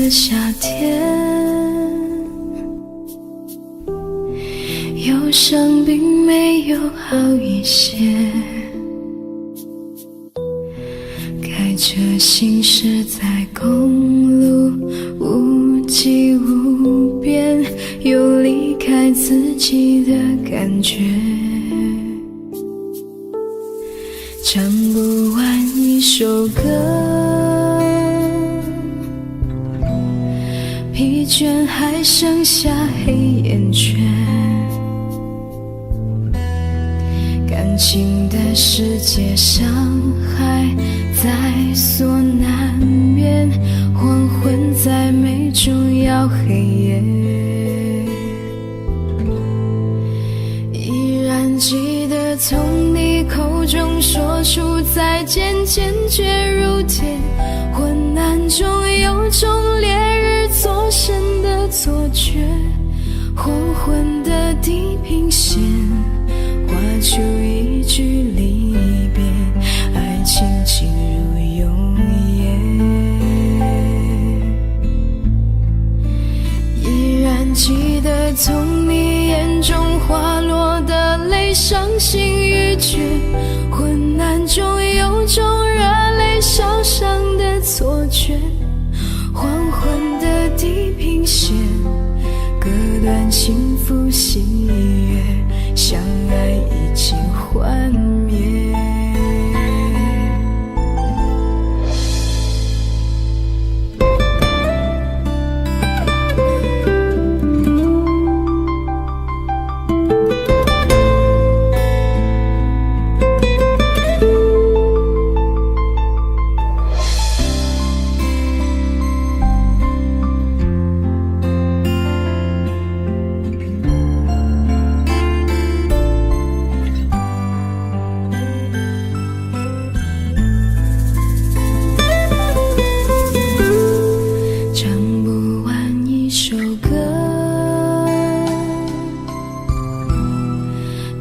夏天，忧伤并没有好一些，开车行驶在公路，无际无边，有离开自己的感觉，唱不完一首歌，疲倦还剩下黑眼圈，感情的世界伤害在所难免，黄昏再美终要黑夜，依然记得从你口中说出再见，坚决如铁，昏暗中有种烈日灼身的错觉，黄昏的地平线画出一句离别，爱情进入永夜，依然记得从你眼中滑落的泪，伤心欲绝，昏暗中有种热泪烧伤的错觉，黄昏的地平线割断幸福喜悦，相爱已经幻灭。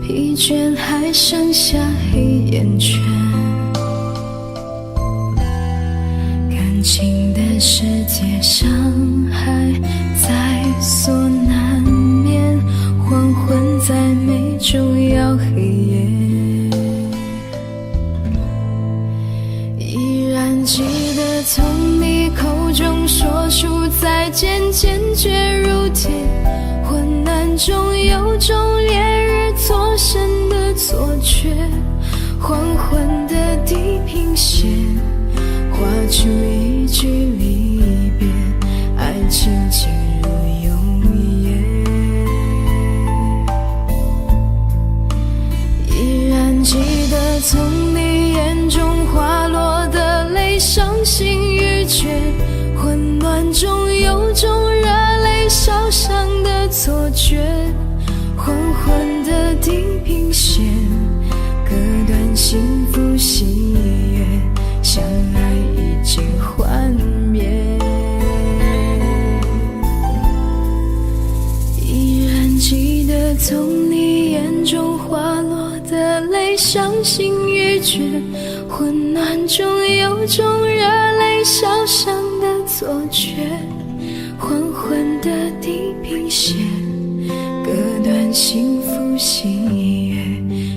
疲倦还剩下黑眼圈，感情的世界伤害在所难免，黄昏再美终要黑夜，依然记得从你口中说出再见，坚决如铁，昏暗中有种烈日灼身的错觉，黄昏的地平线画出一句离别，爱情进入永夜，依然记得从你眼中滑落的泪，伤心欲绝，混乱中有种热泪烧伤的错觉，黄昏的地平线割断幸福喜悦，相爱已经幻灭，依然记得从你眼中滑落的泪，伤心欲绝，昏暗中有种热泪烧伤的错觉，黄昏的地平线割断幸福喜悦，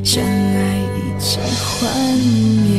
相爱已经幻灭。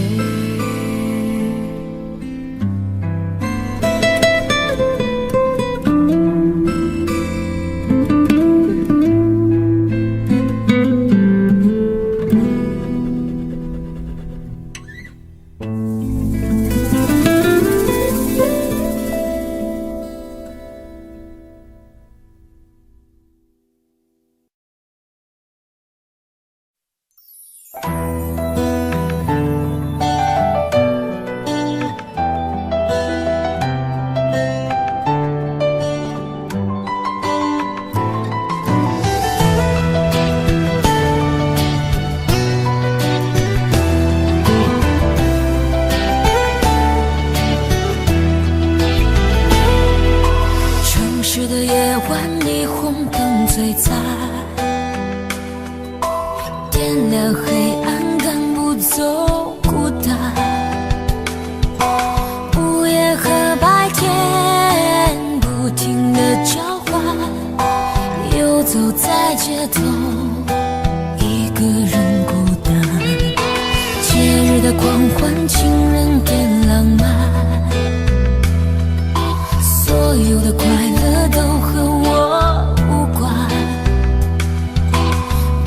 晚霓虹灯璀璨，点亮黑暗，赶不走孤单。午夜和白天不停地交换，游走在街头，一个人孤单。节日的狂欢，情人变浪漫，所有的快乐都和我无关。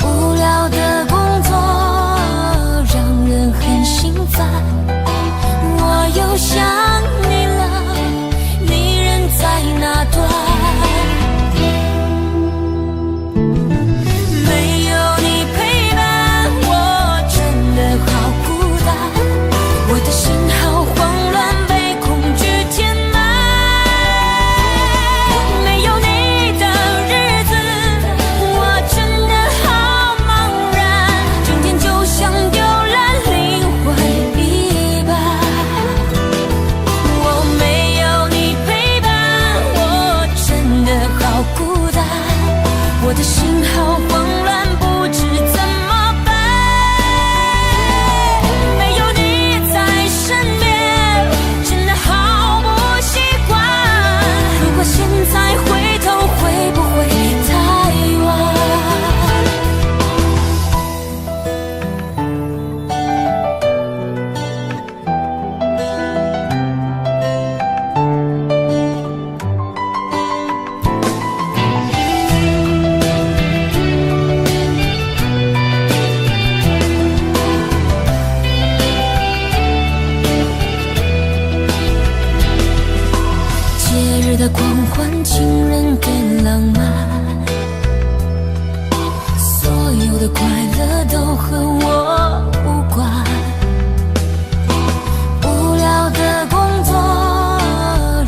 无聊的工作让人很心烦，我又想你了，你人在哪端？没有你陪伴，我真的好孤单，我的心好慌乱，被恐惧填满。没有你的日子，我真的好茫然，整天就像丢了灵魂一般。我没有你陪伴，我真的好孤单，我的心好慌乱，不知怎么办。没有你在身边，真的好不习惯。如果现在回头，会不会太晚？节日的狂欢，情人更浪漫，所有的快乐都和我无关。无聊的工作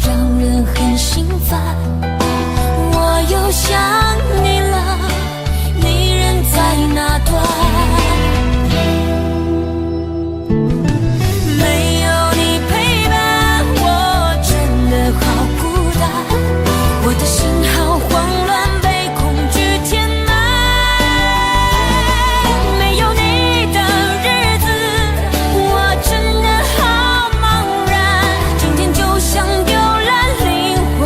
让人很心烦，我又想你了，你人在哪端？没有你陪伴，我真的好孤单，我的心好慌乱，被恐惧填满。没有你的日子，我真的好茫然，整天就像丢了灵魂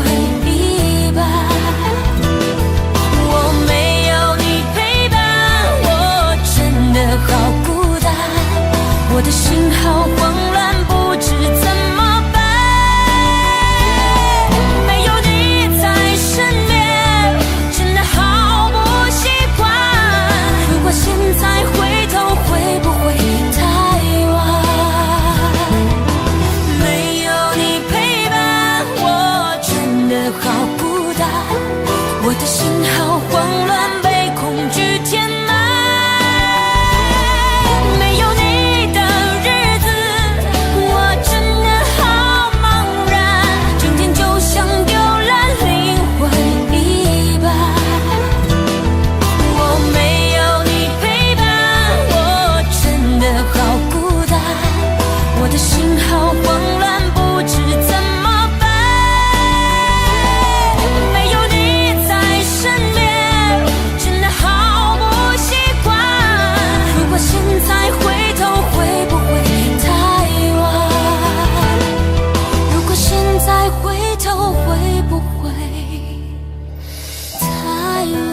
一般。我没有你陪伴，我真的好孤单，我的心好慌乱，不知怎么办。没有你在身边，真的好不习惯。如果现在回头，会不会太晚？没有你陪伴，我真的好孤单，我的心好慌乱，被恐惧填满。没有你的日子，我真的好茫然，整天就像丢了灵魂一般。我没有你陪伴，我真的好孤单，我的心好慌乱，不知怎么办。没有你在身边，真的好不习惯。如果现在回头，会不会太晚？如果现在回头，会不会太晚？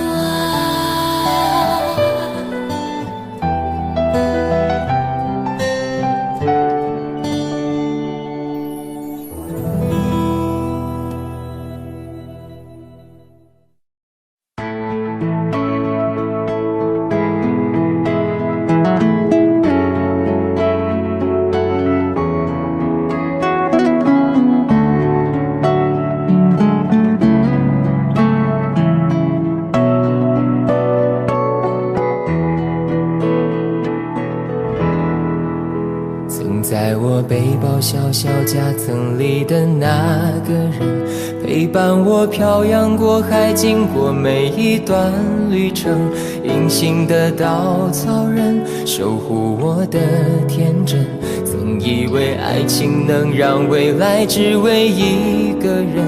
曾在我背包小小夹层里的那个人，陪伴我漂洋过海，经过每一段旅程。隐形的稻草人，守护我的天真。曾以为爱情能让未来只为一个人，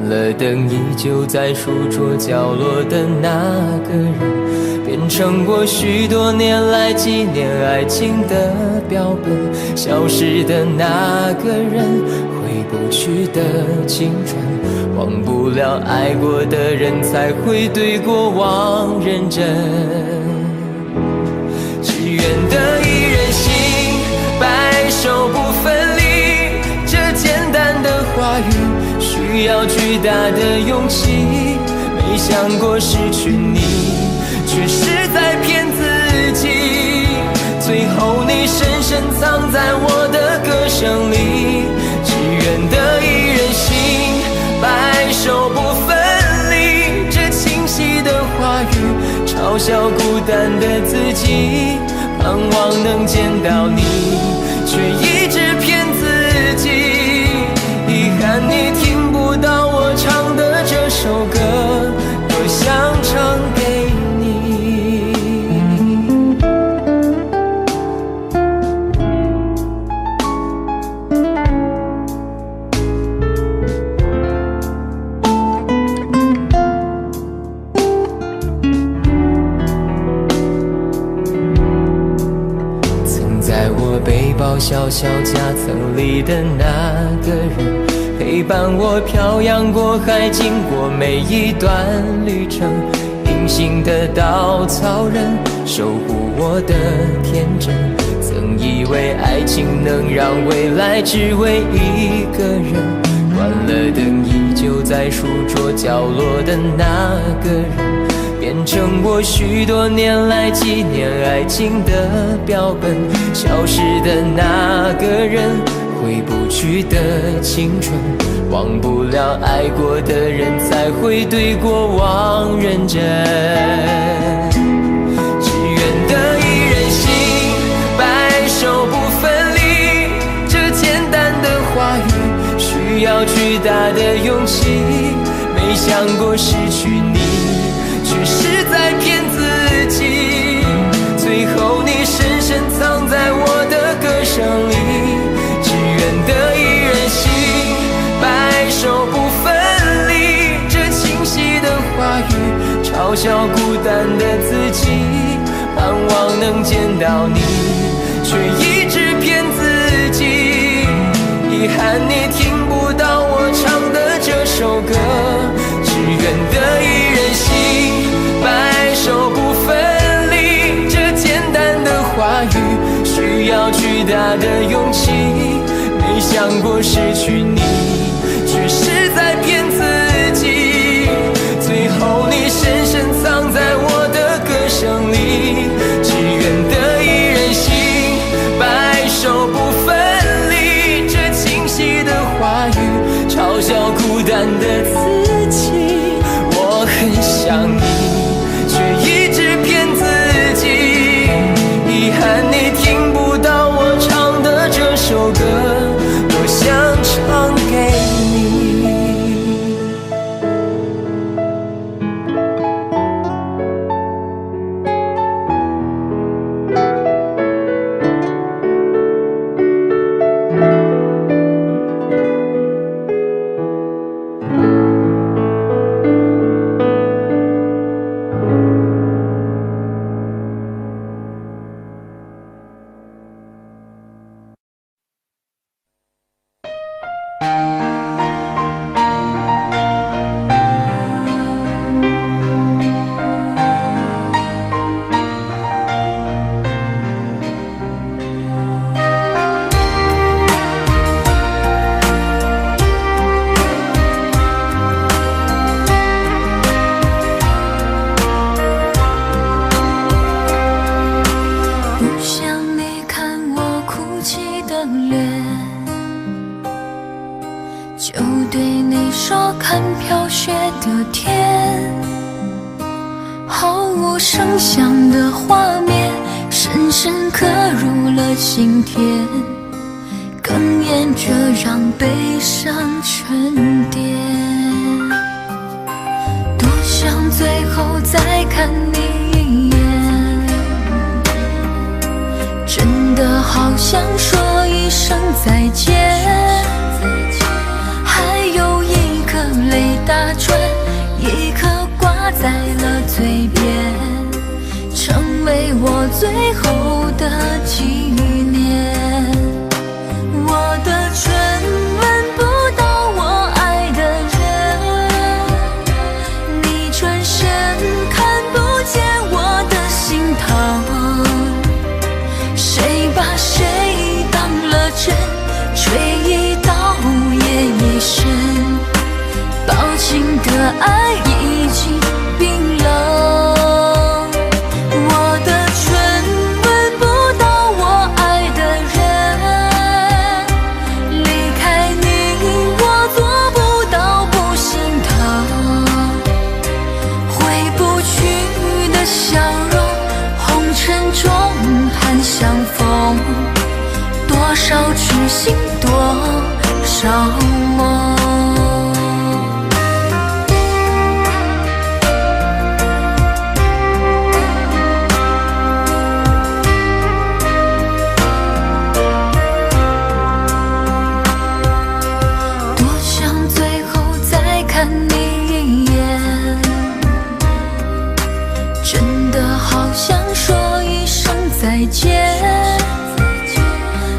了灯，依旧在书桌角落的那个人，变成我许多年来纪念爱情的标本。消失的那个人，回不去的青春，忘不了爱过的人，才会对过往认真。只愿得一人心，白首不分离，这简单的话语需要巨大的勇气。没想过失去你，却是在骗自己。最后你深深藏在我的歌声里，只愿得一人心，白首不分离。这清晰的话语嘲笑孤单的自己，盼望能见到你，却一直骗自己。遗憾你听不到我唱的这首歌，多想唱给你。曾在我背包小小夹层里的那个人，陪伴我漂洋过海，经过每一段旅程。隐形的稻草人，守护我的天真。曾以为爱情能让未来只为一个人，关了灯，依旧在书桌角落的那个人，变成我许多年来纪念爱情的标本。消失的那个人，回不去的青春，忘不了爱过的人，才会对过往认真。只愿得一人心，白首不分离。这简单的话语需要巨大的勇气。没想过失去你，却是在骗自己。最后你深深藏在我的歌声里，只愿得一人心，白首不分离。这清晰的话语嘲笑孤单的自己，盼望能见到你，却一直骗自己。遗憾你听不到我唱的这首歌，只愿得一人心，白首不分离。这简单的话语需要巨大的勇气。没想过失去你，却是在骗自己。最后你深深藏在我的歌声里，只愿得一人心，白首不分离。这清晰的话语嘲笑孤单的自己。我很想你，却一直骗自己。遗憾你听不到我唱的这首歌，我想唱给你。声响的画面深深刻入了心田，哽咽着让悲伤沉淀。多想最后再看你一眼，真的好想说一声再见，还有一颗泪泪打转，一颗挂在了嘴边，成为我最后的纪念。我的唇吻不到我爱的人，你转身看不见我的心疼，谁把谁当了真，吹一刀也一生，薄情的爱已经冰冷。我的唇吻不到我爱的人，离开你我做不到不心疼，回不去的笑容，红尘中盼相逢，多少痴心多少梦。多想最后再看你一眼，真的好想说一声再见，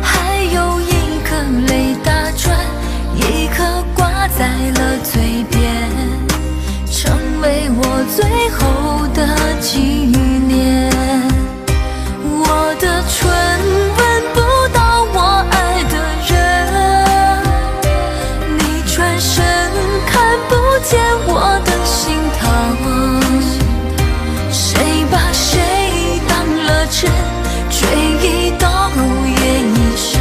还有一颗泪打转，一颗挂在了嘴边，成为我最后的纪念。我的唇吻不到我爱的人，你转身看不见我的心疼，谁把谁当了真，吹一刀也一生，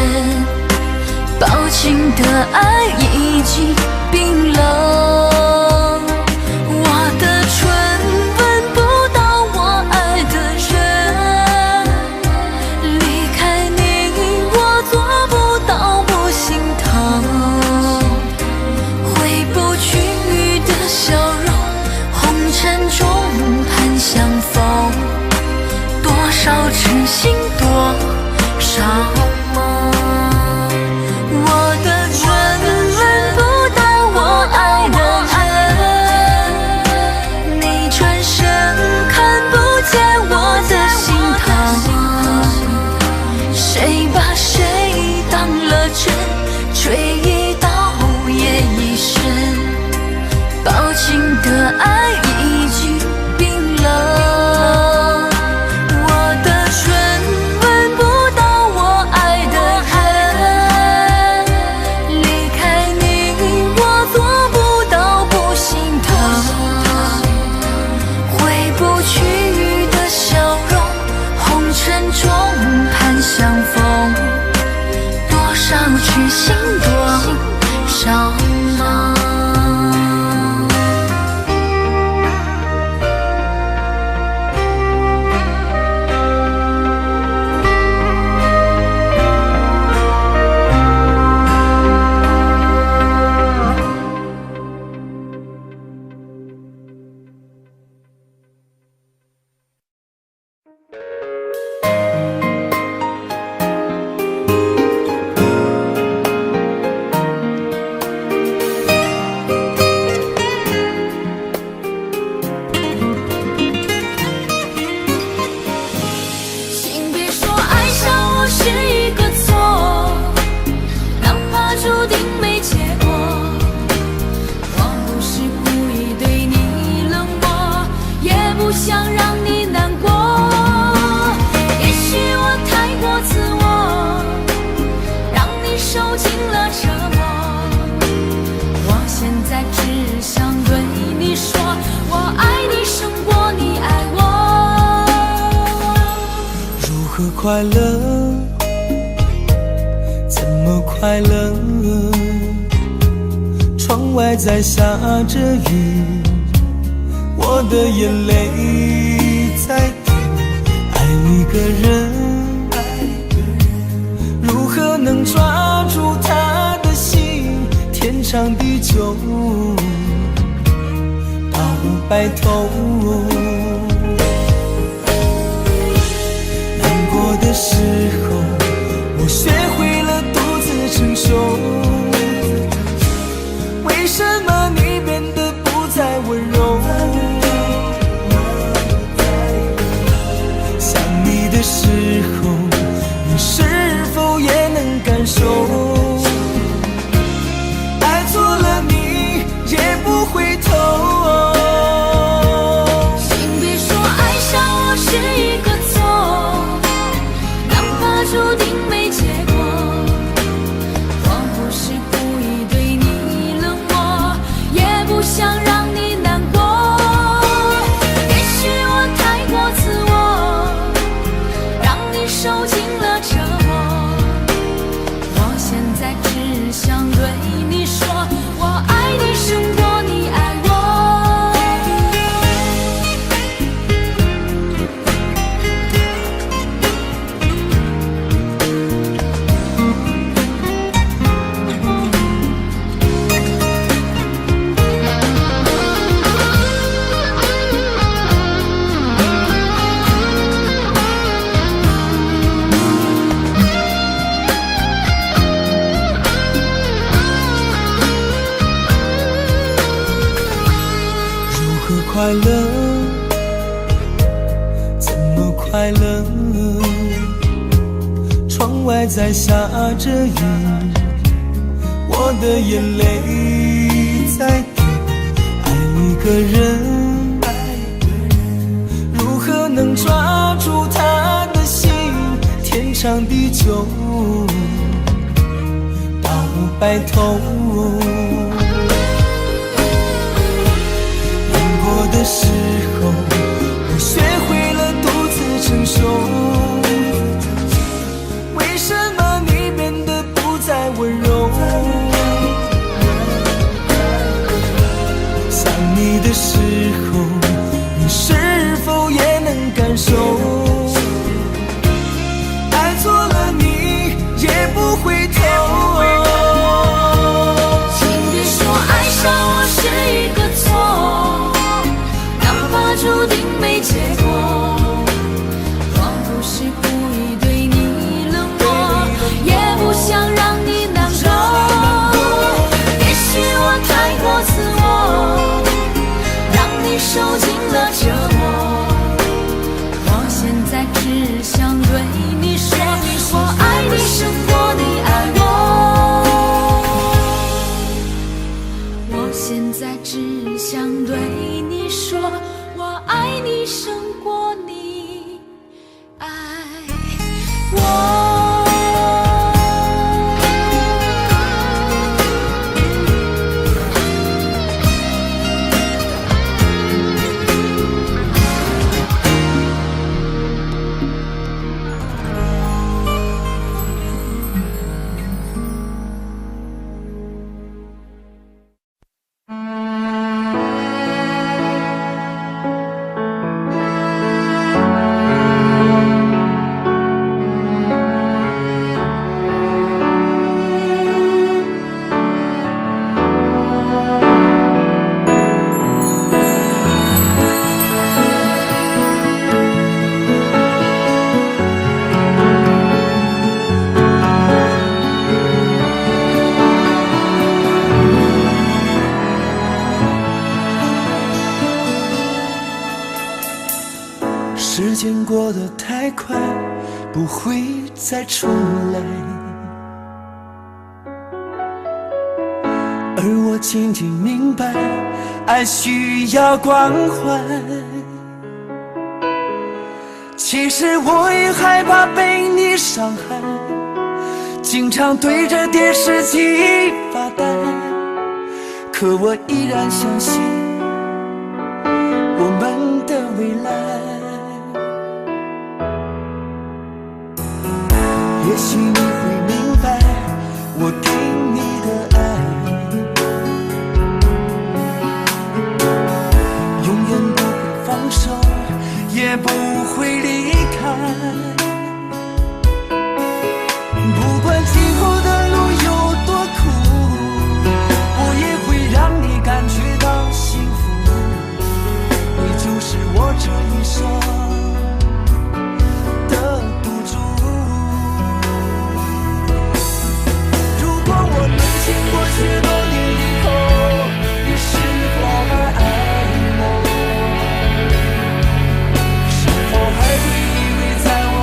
薄情的爱已经冰冷。我的唇吻不到我爱的人，离开你我做不到不心疼，回不去的笑容，红尘中盼相逢，多少痴心多少梦。我的唇吻不到我爱的人，你转身看不见我的心疼，谁把谁当了真，吹一刀也一生，薄情的爱已经冰冷。我的唇吻不到我爱的人，离开你我做不到不心疼，回不去的笑容，红尘中盼相逢，多少痴心多少梦。请别说爱上我是一个错，哪怕注定没结果。我不是故意对你冷漠，也不想让你难过。也许我太过自我，让你受尽了折磨。我现在只想对你说，我爱你胜过你爱我。如何快乐？怎么快乐？窗外在下着雨，我的眼泪在滴。爱一个人，如何能抓住他的心？天长地久，到白头。过的时候，我学会了独自承受。为什么你变得快乐，怎么快乐？窗外在下着雨，我的眼泪在滴。爱一个人，如何能抓住他的心？天长地久，到白头。难过的时候，我学会了独自承受。为什么你变得不再温柔？想你的时候，你是否也能感受？爱错了你也不回头。请别说爱上我是一个错，哪怕注定没结果。我不是故意对你冷漠，也不想让你难过。也许我太过自我，让你受尽了折磨。我现在只想对你说，我爱你胜过你爱我。我现在只想对你说，我爱你胜过你爱我。时间过得太快，不会再重来。而我渐渐明白，爱需要关怀。其实我也害怕被你伤害，经常对着电视机发呆。可我依然相信我们的未来。也许你会明白我对你的爱，永远不会放手，也不会离开。不管今后的路有多苦，我也会让你感觉到幸福。你就是我这一生经过许多年以后，你是否还爱我？是否还会依偎在我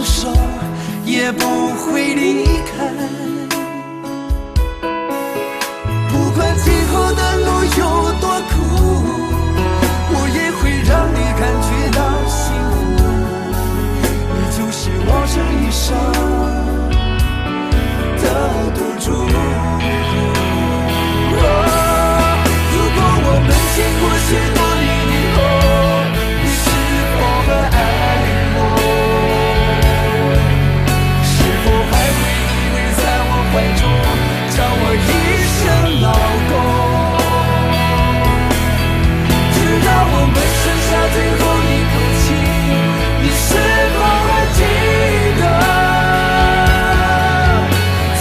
手，也不会离开。不管今后的路有多苦，我也会让你感觉到幸福。你就是我这一生的赌注。如果我们经过许多年以后，你是否还爱我？是否还会依偎在我怀中，叫我一声老公？直到我们剩下最后一口气，你是否还记得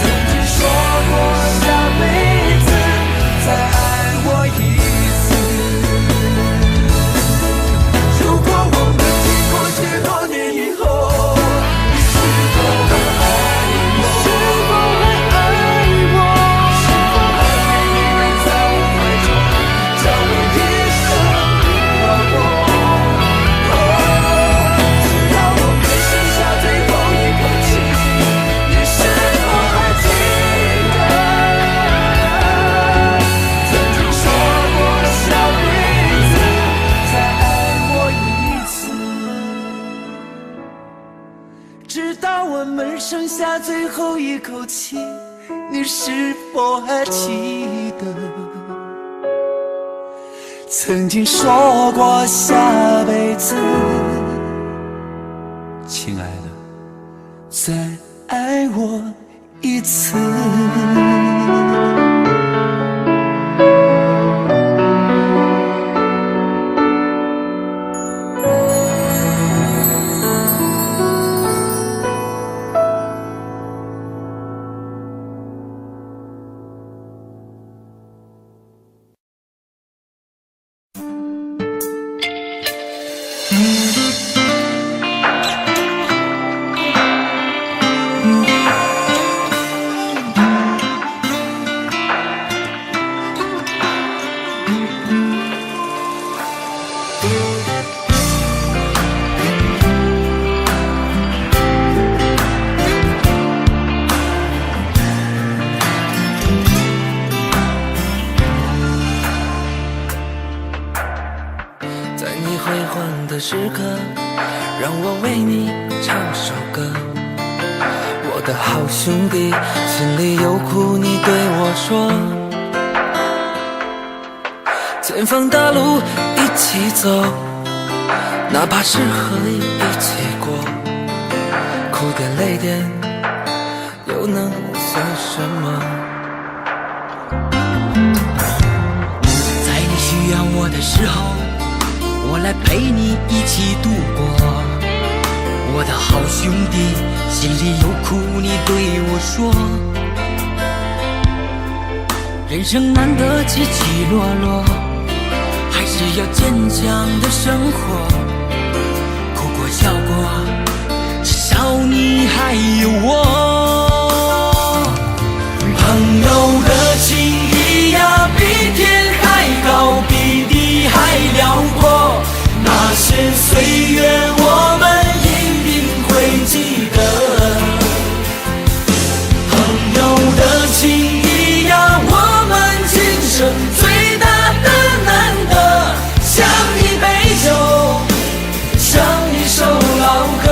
曾经说过下辈子再爱我一次？如果我们经过许多年以后，你是否还爱我？是否还爱我？是否还会依偎在我怀中，叫我一声老公？直到我们剩下最后一口气，你是否还记得曾经说过下辈子再爱我一次？直到我们剩下最后一口气，你是否还记得曾经说过下辈子，亲爱的，再爱我一次？在你辉煌的时刻，让我为你唱首歌。我的好兄弟，心里有苦你对我说。前方大路一起走，哪怕是河一起过，哭点泪点又能算什么？在你需要我的时候，我来陪你一起度过。我的好兄弟，心里有苦你对我说。人生难得起起落落，还是要坚强的生活。哭过笑过，至少你还有我。朋友的情谊呀，比天还高，比地还辽阔。那些岁月我们一定会记得。朋友的情谊呀，我们今生最大的难得。像一杯酒，像一首老歌。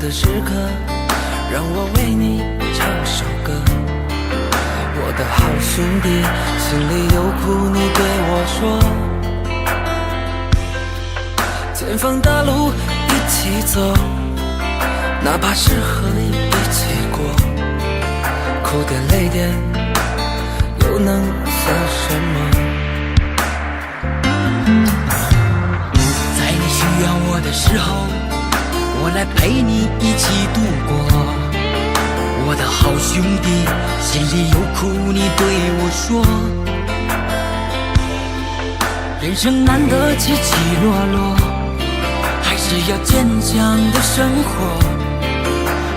的时刻，让我为你唱首歌。我的好兄弟，心里有苦你对我说。前方大路一起走，哪怕是河一起过，哭点泪点又能算什么？在你需要我的时候，我来陪你一起度过。我的好兄弟，心里有苦你对我说。人生难得起起落落，还是要坚强的生活。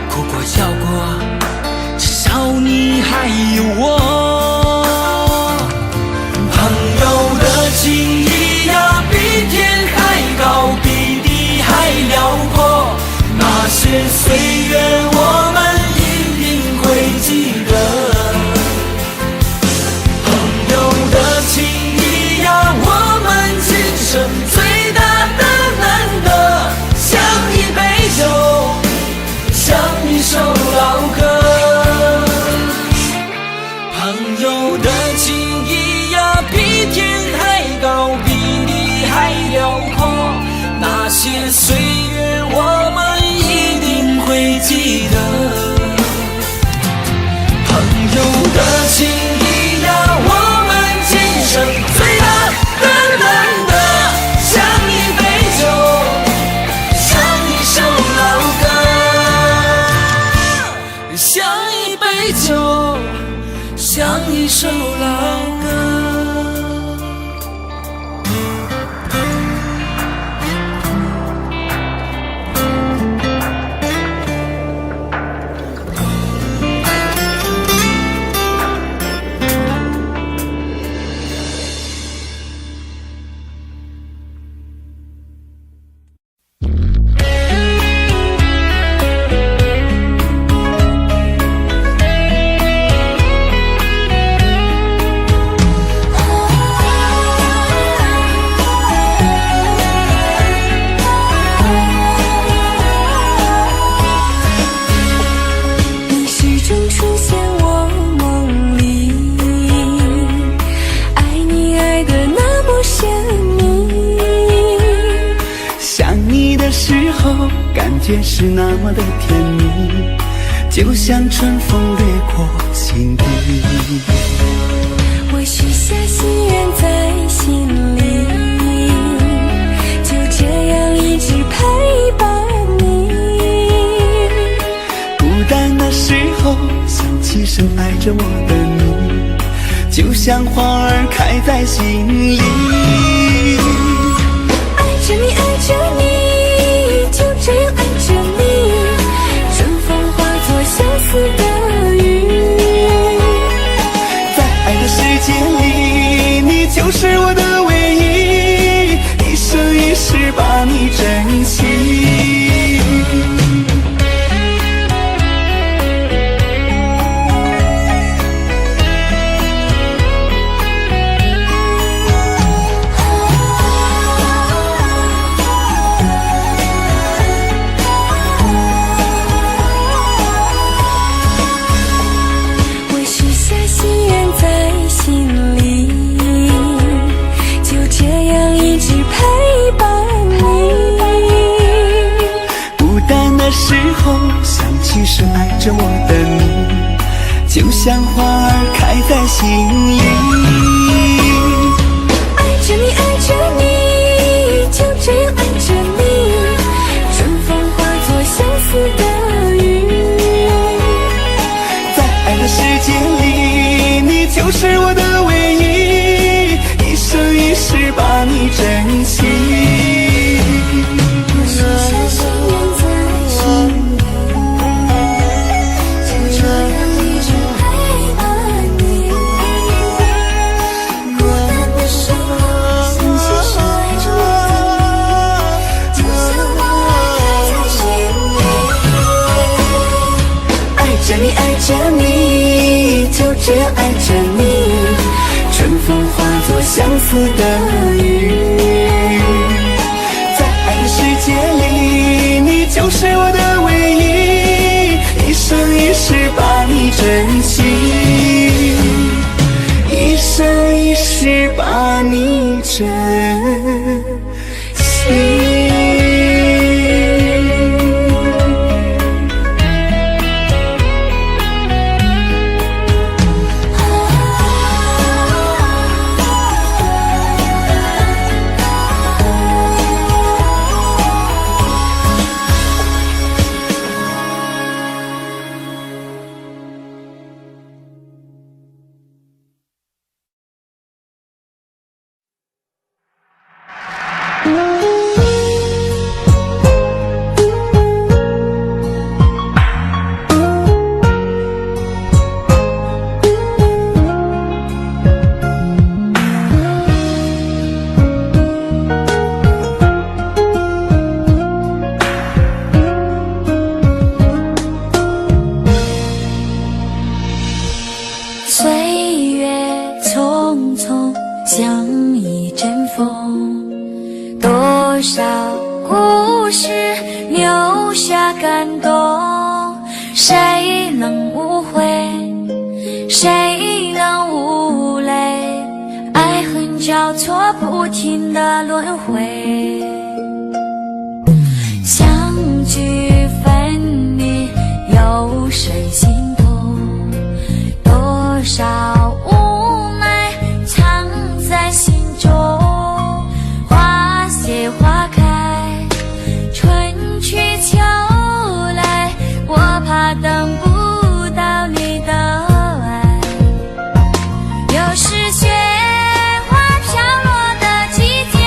哭过笑过，至少你还有我。朋友的情谊呀，比天还高，比地还辽阔。那些岁月我们一定会记得。朋友的情谊呀，我们今生最大的难得。像一杯酒，像一首老歌。朋友的情谊呀，比天还高，比地还辽阔。那些岁月我们一定会记得。朋友的情谊呀，我们今生最大的难得。像一杯酒，像一首老歌。像一杯酒，像一首老歌。觉是那么的甜蜜，就像春风掠过心底。我许下心愿在心里，就这样一直陪伴你。孤单的时候想起深爱着我的你，就像花儿开在心里。爱着你，爱着你，就这样爱着你，春风化作相思的雨。在爱的世界里，你就是我的唯一，一生一世把你珍惜。时候想起深爱着我的你，就像花儿开在心里。爱着你，爱着你，就这样爱着你，春风化作相思的雨。在爱的世界里，你就是我的唯一，一生一世把你珍惜。少故事留下感动，谁能无悔，谁能无泪，爱恨交错不停的轮回，相聚分离有谁心痛，多少无奈藏在心中，花谢花开，春去秋来，我怕等不到你的爱。又是雪花飘落的季节，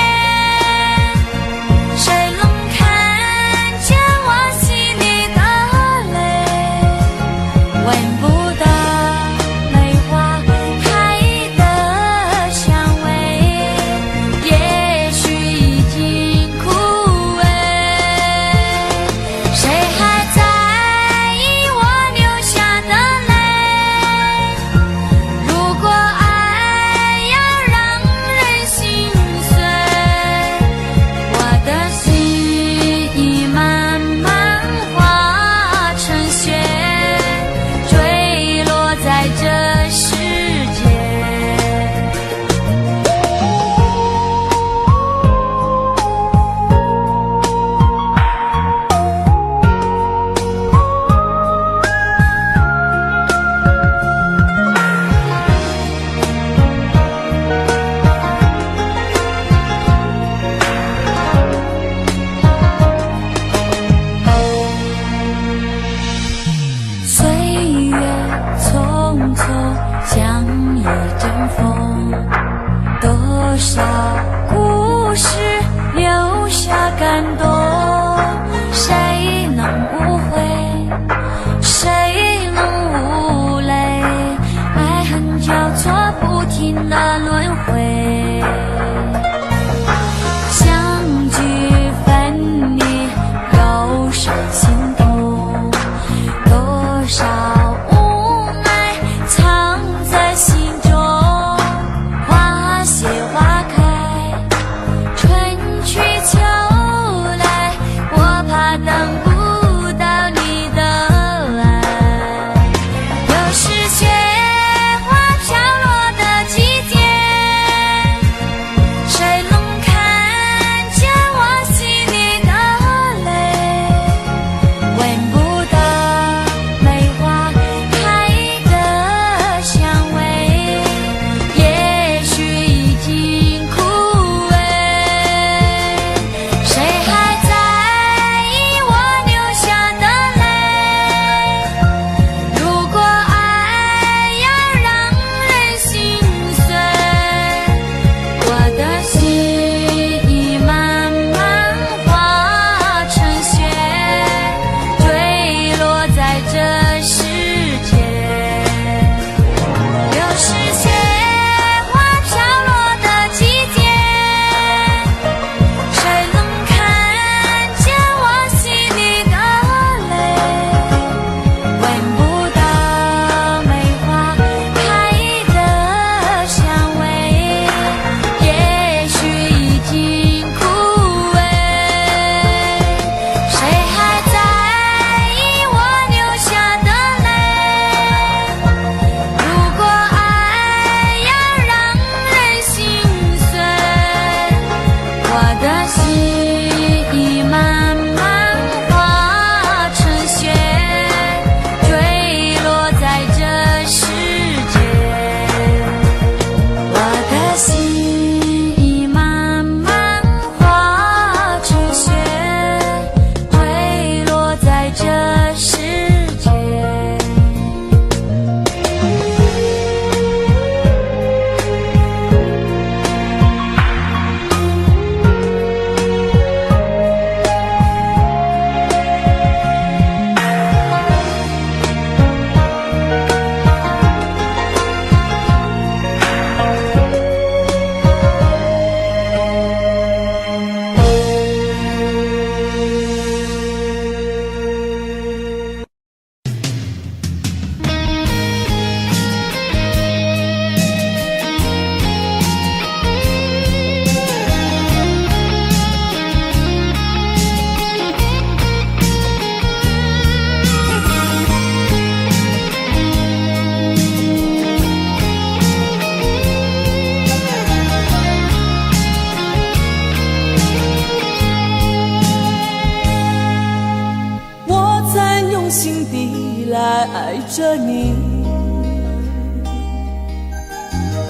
来爱着你，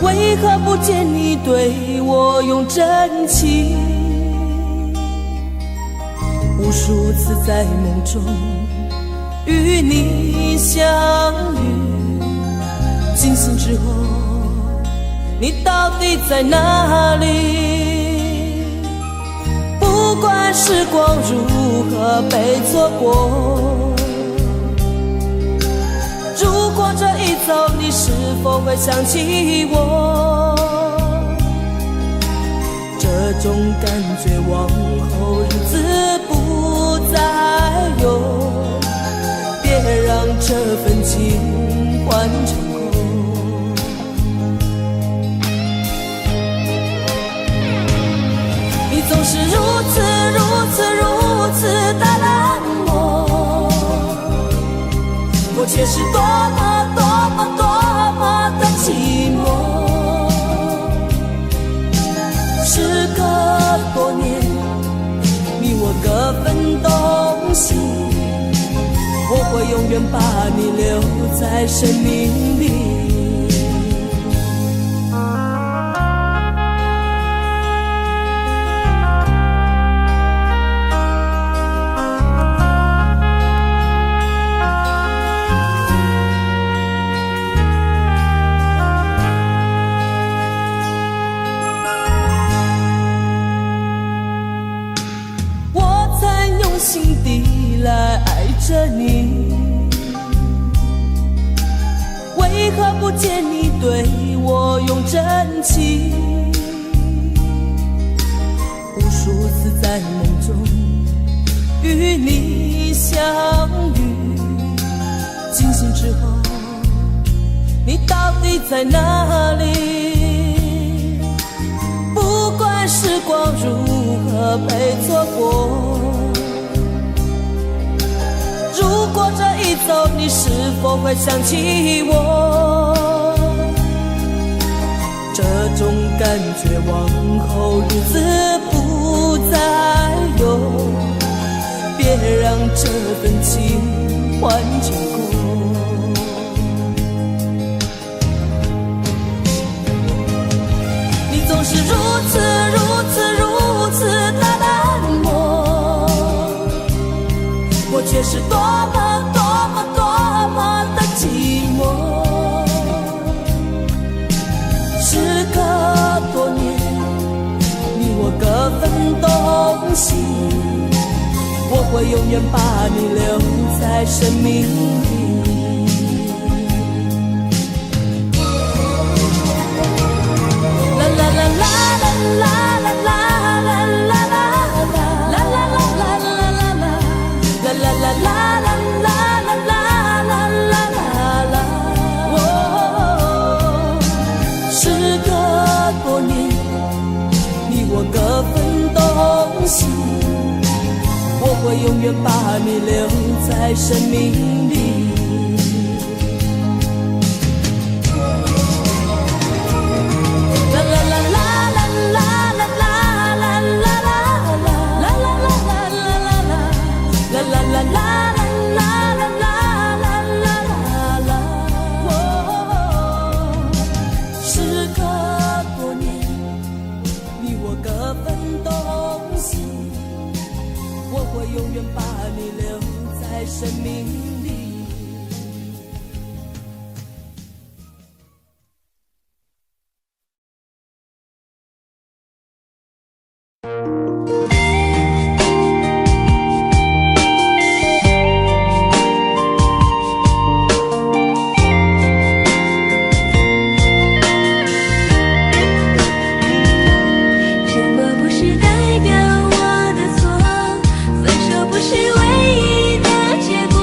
为何不见你对我用真情？无数次在梦中与你相遇，惊醒之后你到底在哪里？不管时光如何被错过，如果这一走你是否会想起我？这种感觉往后日子不再有，别让这份情换成空。你总是如此的冷漠，我却是多么的寂寞。时隔多年，你我各分东西，我会永远把你留在生命里。心底来爱着你，为何不见你对我用真情？无数次在梦中与你相遇，惊醒之后你到底在哪里？不管时光如何被错过，如果这一走你是否会想起我？这种感觉往后日子不再有，别让这份情换成空。你总是如此的冷漠，我却是多么的寂寞。时隔多年，你我各分东西，我会永远把你留在生命里。啦啦啦啦啦啦啦啦。我会永远把你留在生命里。啦啦啦啦啦啦啦啦啦啦啦啦啦啦啦啦时隔多年，你我各分东西，我会永远把你留在生命里。分手不是唯一的结果，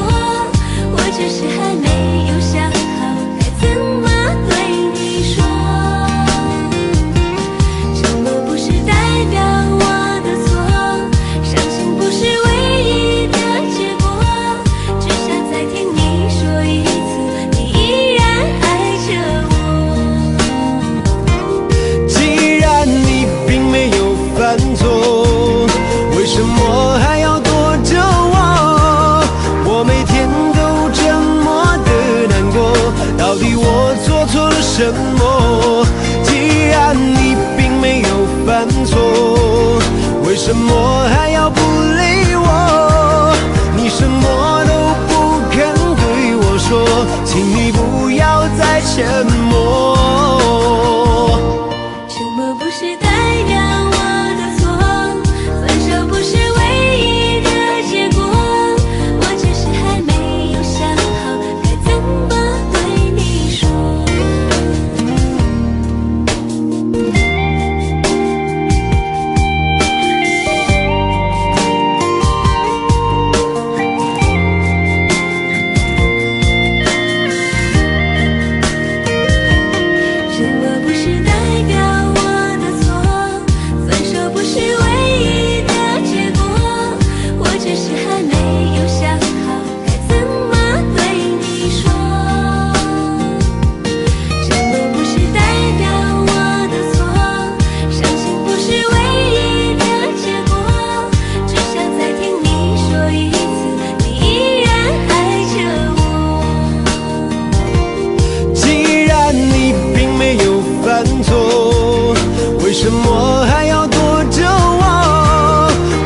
什么还要不理我？你什么都不肯对我说，请你不要再沉默。沉默不是代表我的错，分手不是唯一的结果，我只是还没有想好该怎么对你说。沉默不是代表我的错，分手不是唯一的结果，我只是还没有想好该怎么对你说。沉默不是代表我的错，伤心不是唯一的结果，只想再听你说一次，你依然爱着我。既然你并没有犯错，为什么还要躲着我？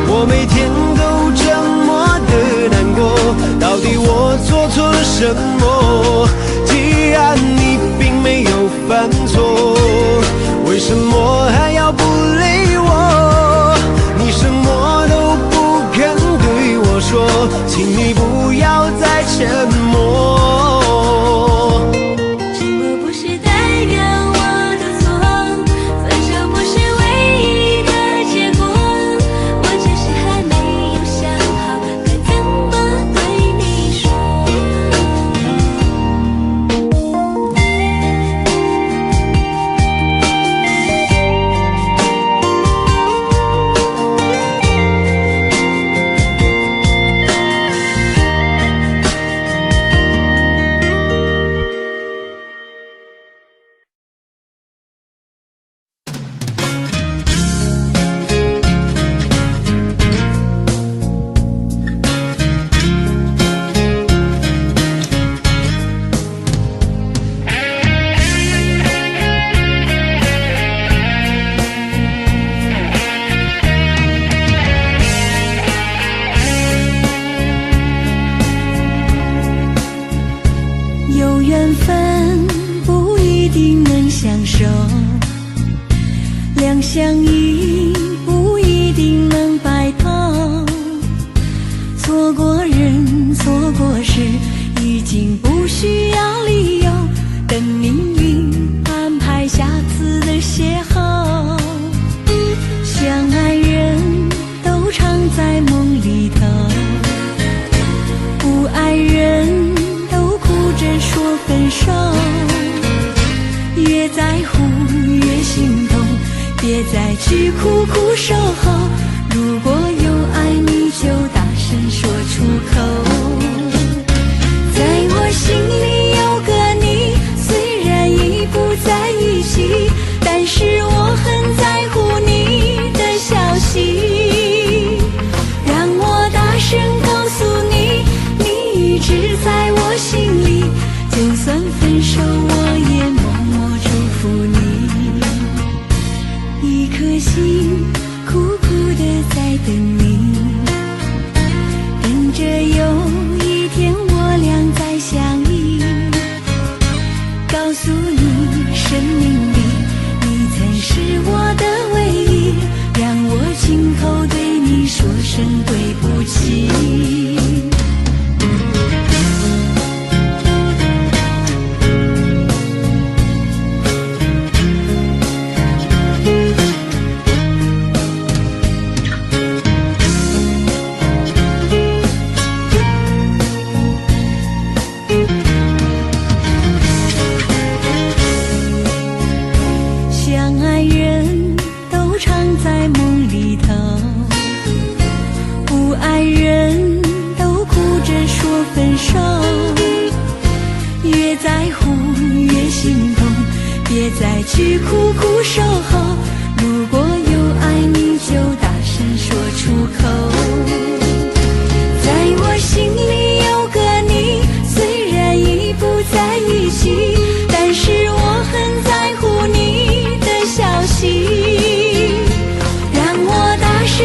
我每天都这么的难过，到底我做错什么？既然你并没有犯错，为什么还要不理我？你什么都不肯对我说，请你不要再沉默。沉默不是代表我的错，分手不是唯一的结果，我只是还没有想好该怎么对你说。有缘分不一定能相守，两相依不一定能白头。错过人，错过事，已经不需要理由，等命运安排下次的邂逅。相爱人都常在梦里头，不爱人都哭着说分手。越在乎越心痛，别再去苦苦守候。如果有爱你就大声说出口。在我心里有个你，虽然已不在一起，但是我很在乎你的消息。让我大声告诉你，你一直在我心里，就算分手我也默默祝福你。一颗心苦苦的在等你，等着有一天我俩再相依。告诉你，生命里你曾是我的唯一，让我亲口对你说声对不起。相爱人都常在梦里头，不爱人都哭着说分手。越在乎越心痛，别再去苦苦守候。如果有爱你就大声说出口。在我心里有个你，虽然已不在一起，但是我很在乎你的消息。让我大声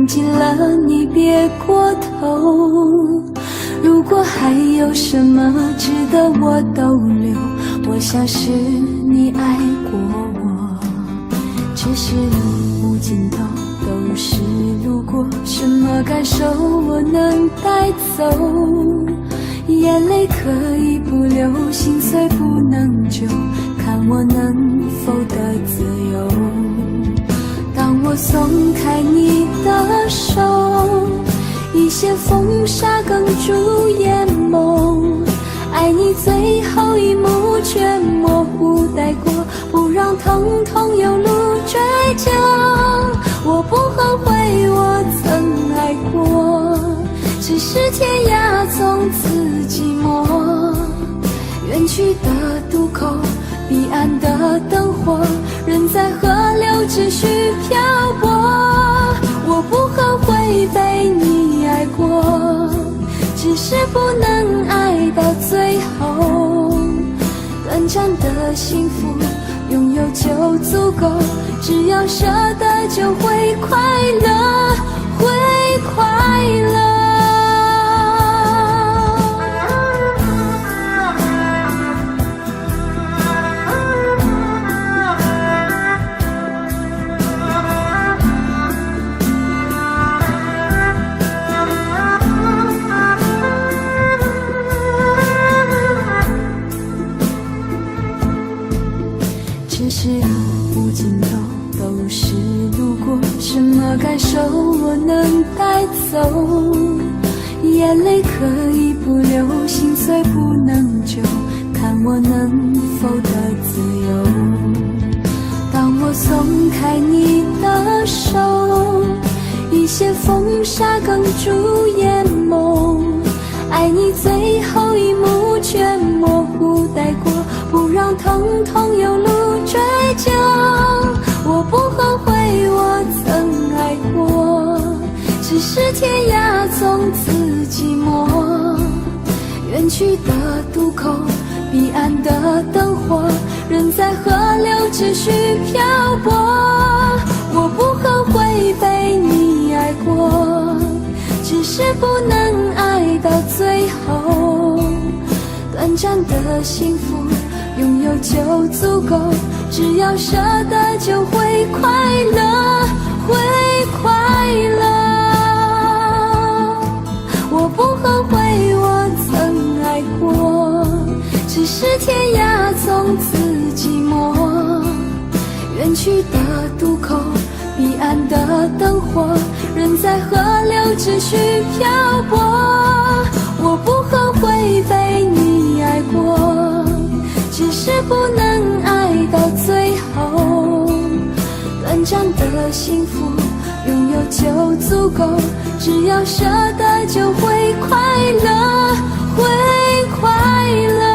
看尽了你别过头。如果还有什么值得我逗留，我想是你爱过我。只是路无尽头，都是路过，什么感受我能带走？眼泪可以不流，心碎不能救，看我能否得自由。当我松开你的手，一线风沙哽住眼眸，爱你最后一幕却模糊带过，不让疼痛有路追究。我不后悔我曾爱过，只是天涯从此寂寞。远去的渡口，彼岸的灯火，人在河流只需漂泊。我不后悔被你爱过，只是不能爱到最后。短暂的幸福拥有就足够，只要舍得就会快乐，会快乐。只是路无尽头，都是路过，什么感受我能带走？眼泪可以不流，心碎不能救，看我能否得自由。当我松开你的手，一线风沙哽住眼眸，爱你最后一幕却模糊带过，不让疼痛有路追究。我不后悔我曾爱过，只是天涯从此寂寞。远去的渡口，彼岸的灯火，人在河流只需漂泊。我不后悔被你爱过，只是不能爱到最后。短暂的幸福拥有就足够，只要舍得就会快乐，会快乐。我不后悔我曾爱过，只是天涯从此寂寞。远去的渡口，彼岸的灯火，人在河流只需漂泊。我不后悔被你爱过，只是不能爱到最后。短暂的幸福拥有就足够，只要舍得就会快乐，会快乐。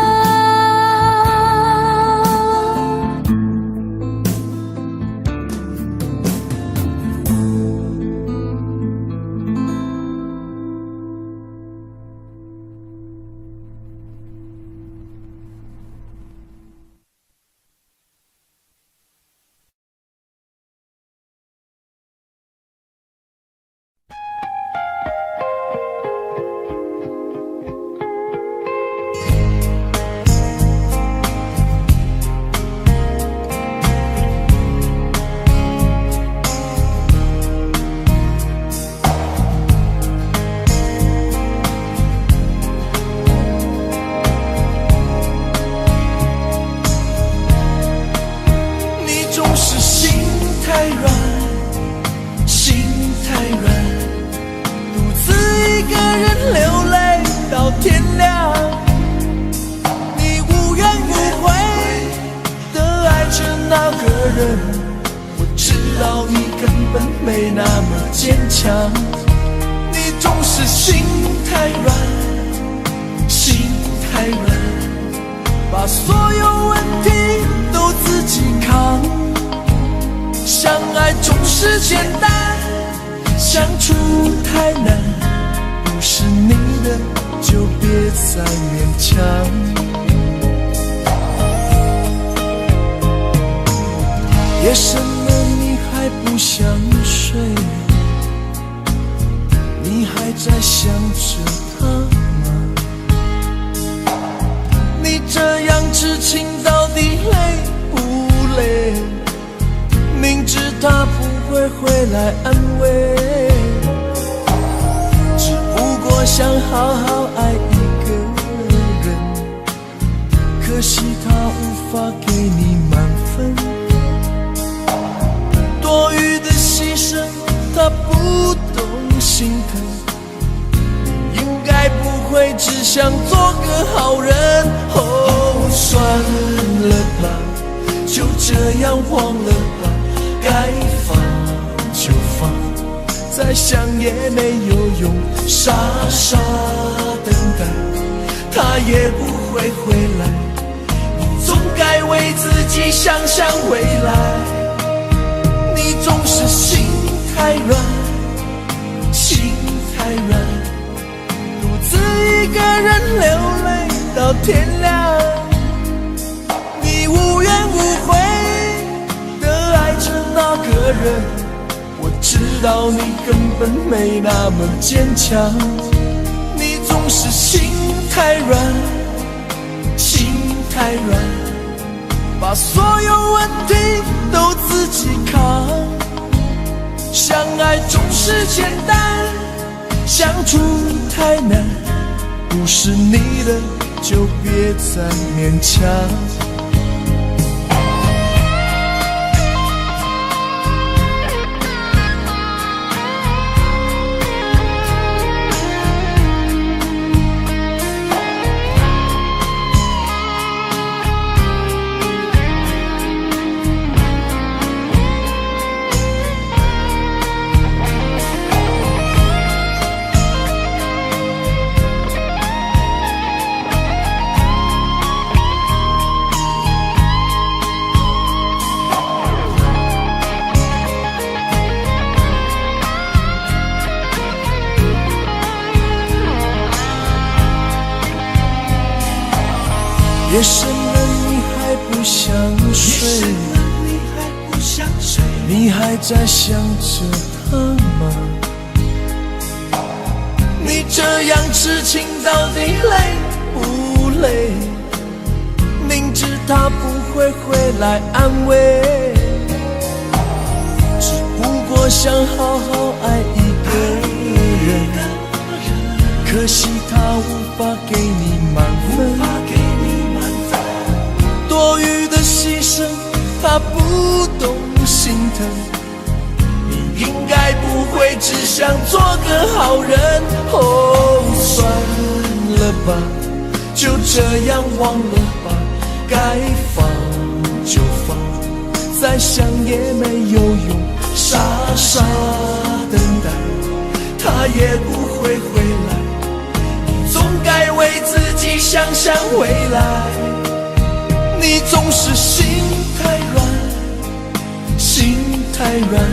我知道你根本没那么坚强，你总是心太软，心太软，把所有问题都自己扛。相爱总是简单，相处太难，不是你的就别再勉强。夜深了你还不想睡，在想着他吗？你这样痴情到底累不累？明知他不会回来安慰，只不过想好好爱一个人，可惜他无法给你满分，多余的牺牲他不懂心疼，你应该不会只想做个好人。哦，算了吧，就这样忘了吧，该放就放，再想也没有用，傻傻等待，他也不会回来，你总该为自己想想未来。你总是心太软，心太软，独自一个人流泪到天亮，你无怨无悔地爱着那个人，我知道你根本没那么坚强，你总是心太软，心太软，把所有问题都自己扛，相爱总是简单，相处太难，不是你的就别再勉强。夜深了你还不想睡，你还在想着他吗？你这样痴情到底累不累？明知他不会回来安慰，只不过想好好爱一个人，可惜他无法给你满分，多余的牺牲他不懂心疼，你应该不会只想做个好人。哦，算了吧，就这样忘了吧，该放就放，再想也没有用，傻傻等待，他也不会回来，你总该为自己想想未来。你总是心太软，心太软，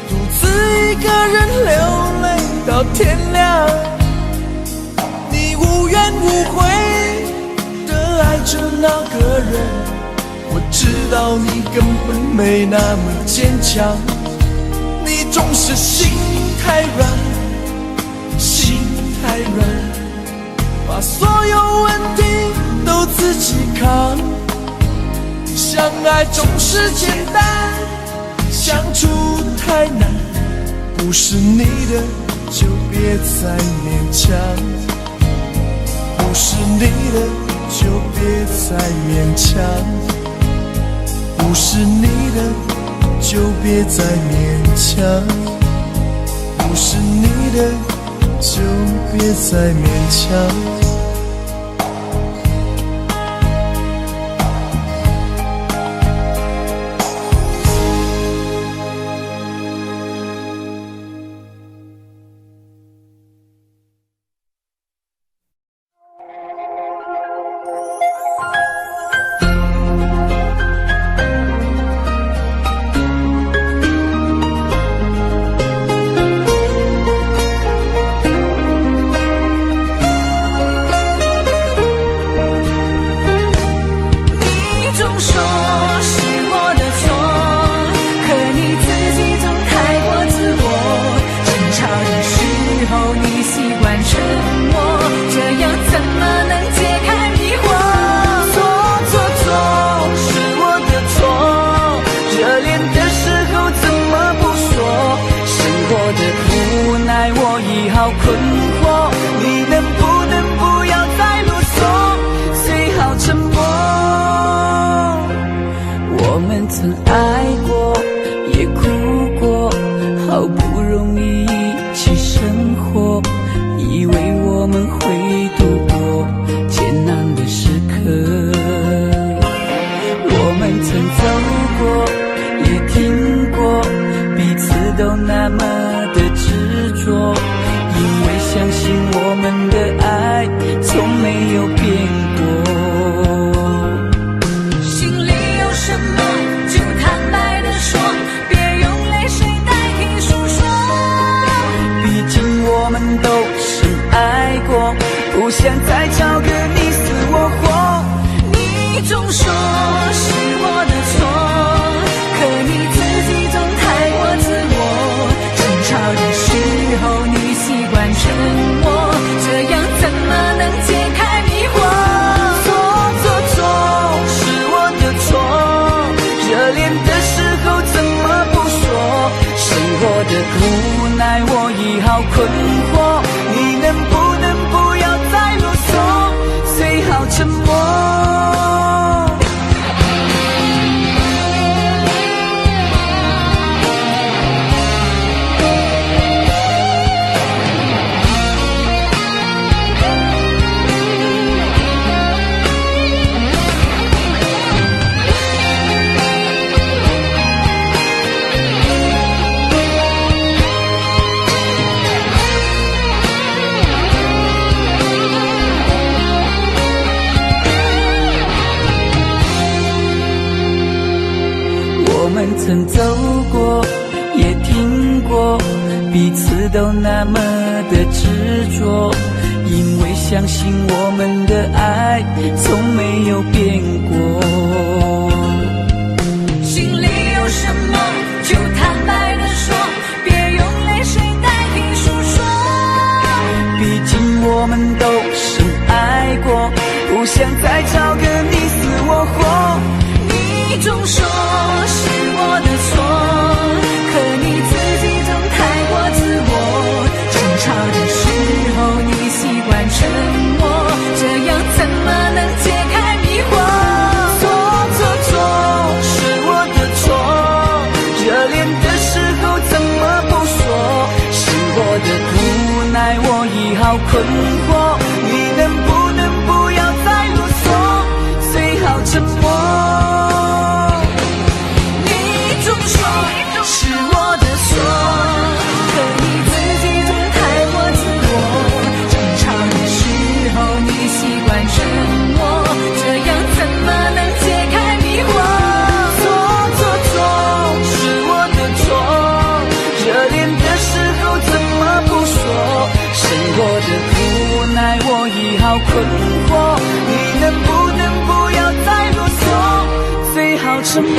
独自一个人流泪到天亮，你无怨无悔地爱着那个人，我知道你根本没那么坚强，你总是心太软，心太软，把所有问题都自己扛，相爱总是简单，相处太难，不是你的就别再勉强，不是你的就别再勉强，不是你的就别再勉强，不是你的就别再勉强。从没有变过。心里有什么就坦白地说，别用泪水代替诉说。毕竟我们都深爱过，不想再找个你死我活。你总说是我的错，可你自己总太过自我。争吵的时候你习惯沉默，这样怎么能解开迷惑？错是我的错，热恋的时候怎么不说？生活的无奈我已好困惑，你能不能不要再啰嗦，最好沉默。我们曾走过，也听过，彼此都那么的执着，因为相信我们的爱从没有变过。心里有什么就坦白地说，别用泪水代替诉说。毕竟我们都深爱过，不想再找个你死我活。你总说是我的错，可你自己总太过自我。争吵的时候你习惯沉默，这样怎么能解开迷惑？错是我的错，热恋的时候怎么不说？生活的无奈我已好困惑，你能不能不要再啰嗦，最好沉默。是我的错，可你自己总太过自我。争吵的时候你习惯沉默，这样怎么能解开迷惑？错是我的错，热恋的时候怎么不说？生活的无奈我已好困惑，你能不能不要再啰嗦，最好沉默。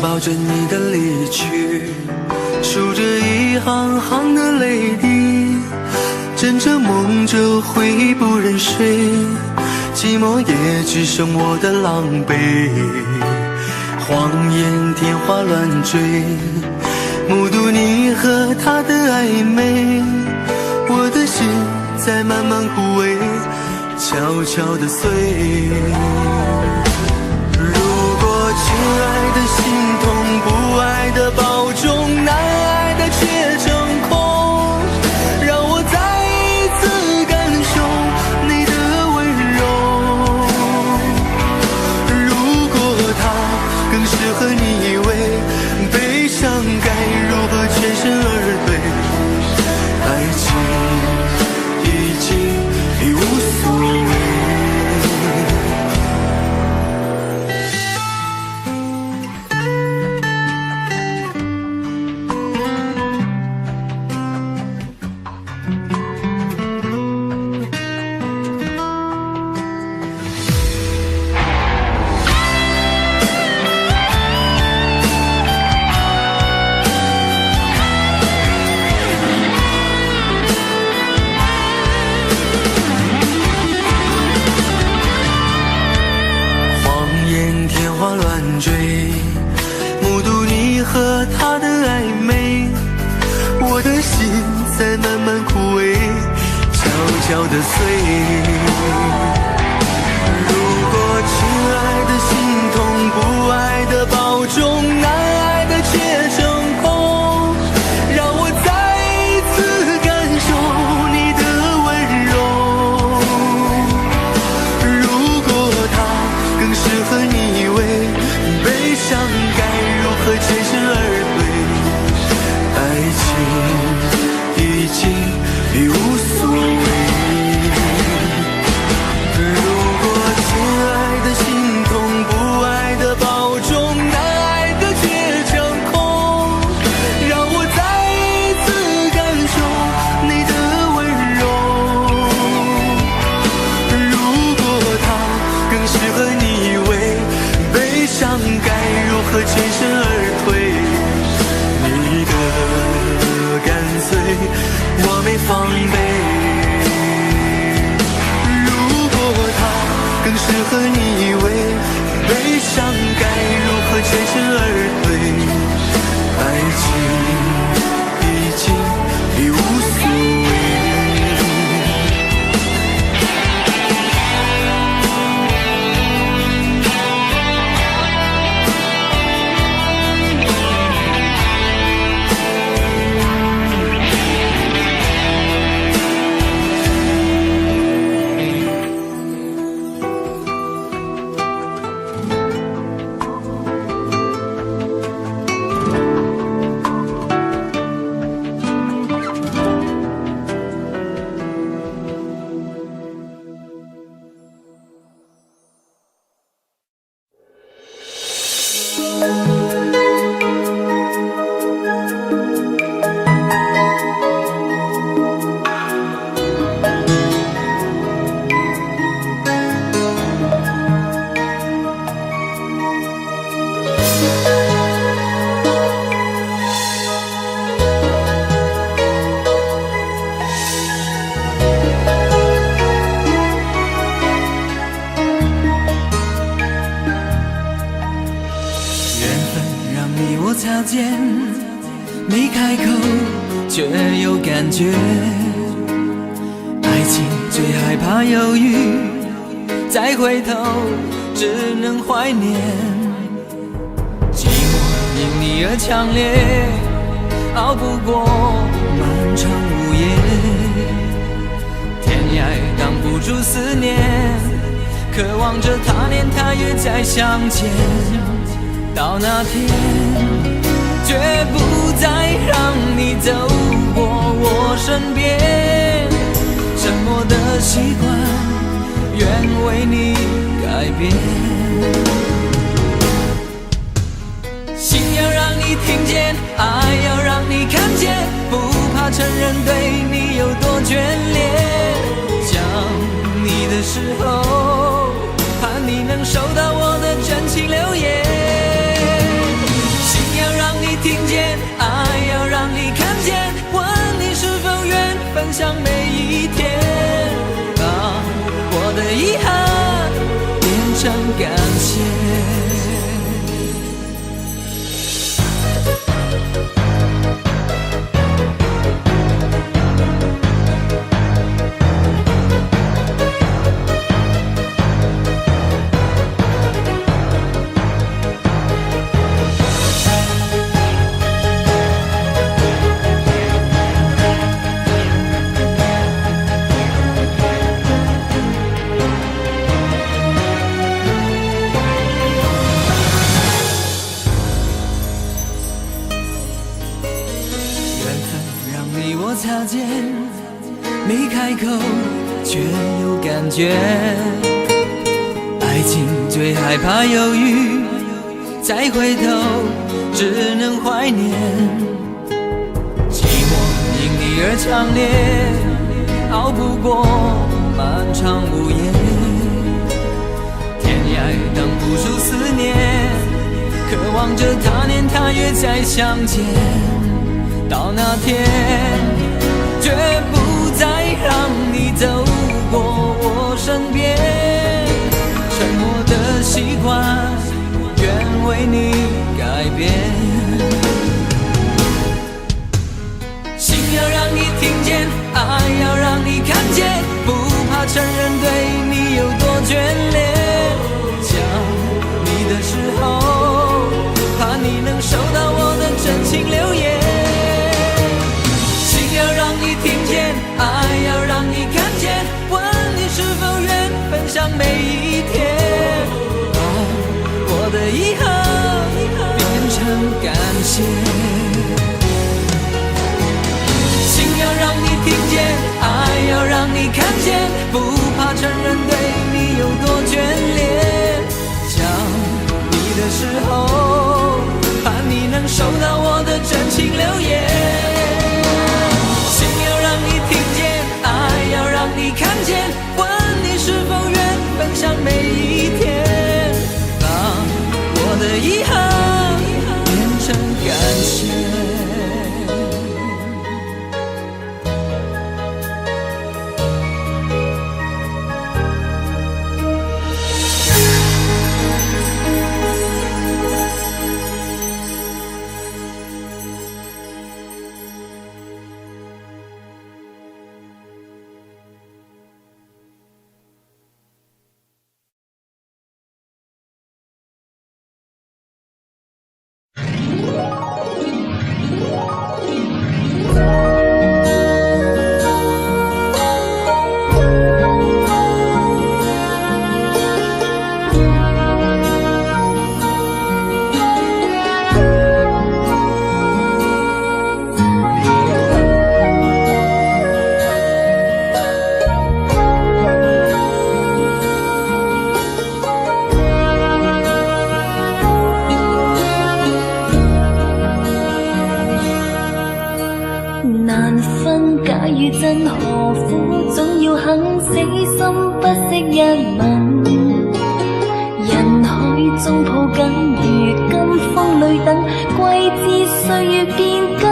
抱着你的离去，数着一行行的泪滴，枕着梦着会不忍睡，寂寞也只剩我的狼狈。谎言天花乱坠，目睹你和他的暧昧，我的心在慢慢枯萎，悄悄地碎。亲爱的心痛，不爱的保重，难爱的却成空，让我再一次感受你的温柔。如果他更适合你以为，悲伤该如何全身而退？爱情已经已无所谓。适合你依偎，悲伤该如何全身而退？你的干脆我没防备，如果它更适合你依偎，悲伤该如何全身而退？爱情已经已无所谓。擦肩，没开口却有感觉。爱情最害怕犹豫，再回头只能怀念。寂寞因你而强烈，熬不过漫长午夜。天涯挡不住思念，渴望着他年他月再相见。到那天绝不再让你走过我身边，沉默的习惯愿为你改变。心要让你听见，爱要让你看见，不怕承认对你有多眷恋。想你的时候，盼你能收到我的真情留言。听见，爱要让你看见，问你是否愿分享每一天，把我的遗憾变成感谢。擦肩，没开口却有感觉。爱情最害怕犹豫，再回头只能怀念。寂寞因你而强烈，熬不过漫长午夜。天涯挡不住思念，渴望着他年他月再相见。到那天绝不再让你走过我身边，沉默的习惯愿为你改变。心要让你听见，爱要让你看见，不怕承认对你有多眷恋。想你的时候，怕你能收到我的真情留言。要让你听见，爱要让你看见，问你是否愿分享每一天，把我的遗憾变成感谢。心要让你听见，爱要让你看见，不怕承认对你有多眷恋。想你的时候，盼你能收到我的真情留言。你看见，问你是否愿分享每一天。惜一吻，人海中抱紧，如今风里等，季节岁月变更。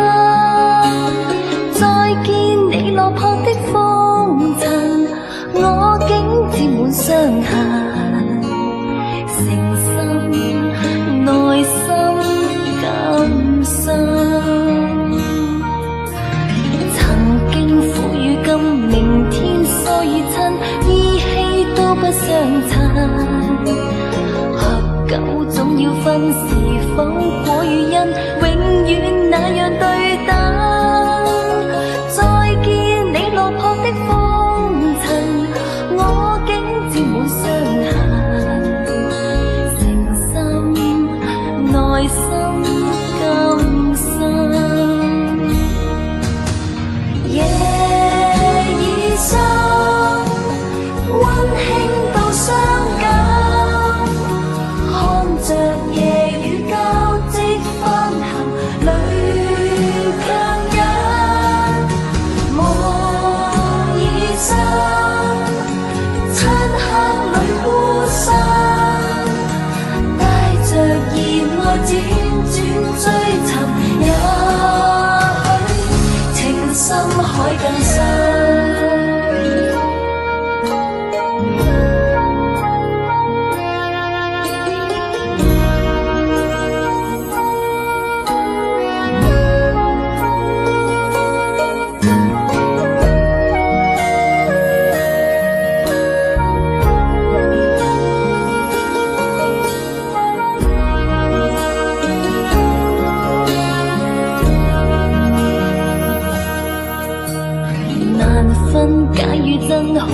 再见你落魄的风尘，我竟沾满伤痕，诚心内心感伤。曾经苦与甘，明天疏与亲，依稀都不相衬。合久总要分，是否果与因，永远那样对等。再见你落魄的风尘，我竟沾满伤痕，诚心内心感伤。夜已深，温馨到伤感，看着夜雨交织翻行，泪强忍。梦已深，漆黑里孤身，带着热爱辗转追寻，也许情深海更深。难分假与真，何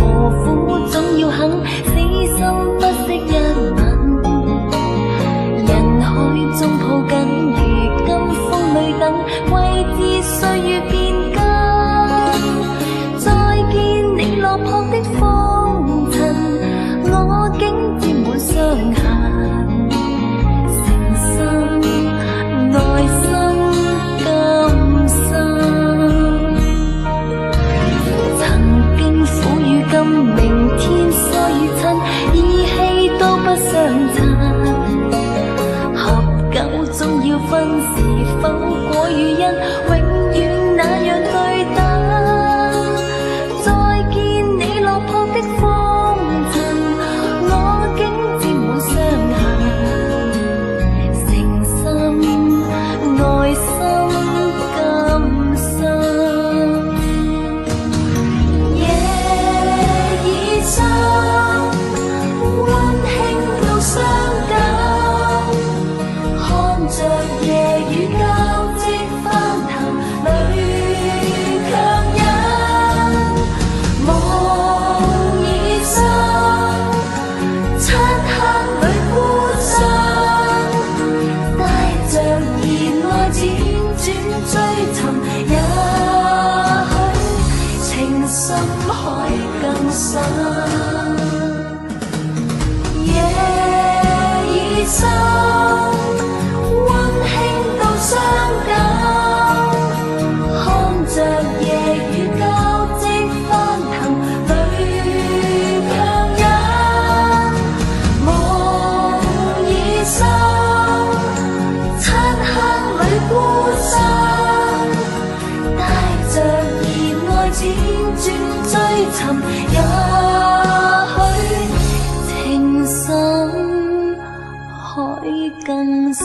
苦总要肯死心不息一吻？人海中抱紧，如今风里等，季节岁月变更。再见你落魄的风尘，我竟沾满伤痕，诚心内心感伤。曾經苦與甘，明天疏與親，依稀都不相襯。合久總要分，是否果與因，永遠那樣對等。再見你落魄的風塵，我竟沾滿傷痕，誠心內心感傷。夜已深，温馨到傷感，看着夜雨交織翻騰，淚強忍。夢已深，漆黑裏孤身，帶着熱愛輾轉追尋，也許情深海更深。夜已深，温馨到傷感，看着夜雨交織翻騰，淚強忍。夢已深，漆黑裏孤身，帶着熱愛輾轉追尋，也許情深海更深。